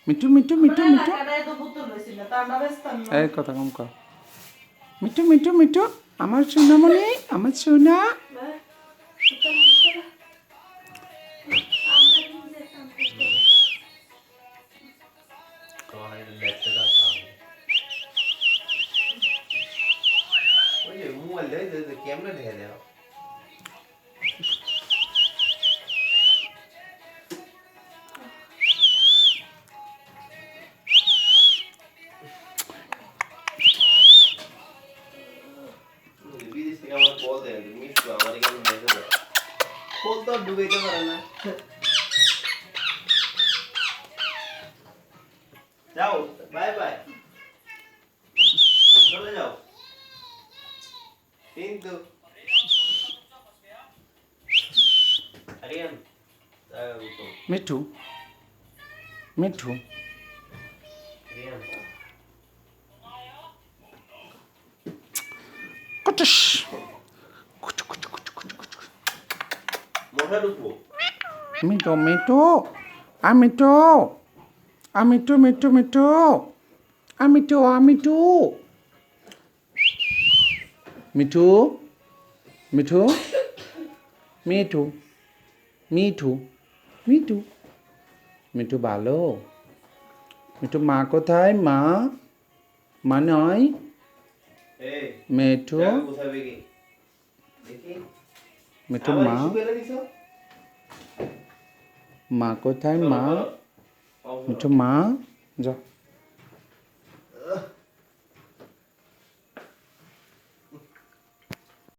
মিঠু মিঠু মিঠু মিঠু এই কথা কম কর মিঠু মিঠু মিঠু আমার সোনামণি আমার সোনা कैमरा ढेर है বিদেশ থেকে আমার কল দেয় মিস আমার এখানে মেসেজ দেয় কল তো ডুবাইতে পারে না যাও বাই বাই চলে যাও কিন্তু আরিয়ান মিঠু মিঠু আরিয়ান কুটুস মোটা ঢুকবো মিঠু মিঠু আমিঠু আমিঠু মিঠু মিঠু আমিঠু আমিঠু মিঠু মিঠু মিঠু মিঠু মিঠু মিঠু ভালো মিঠু মা কোথায় মা মা নয় এই মিঠু কোথায় বেগে দেখি মিঠু মা মা কোথায় মা মিঠু মা যা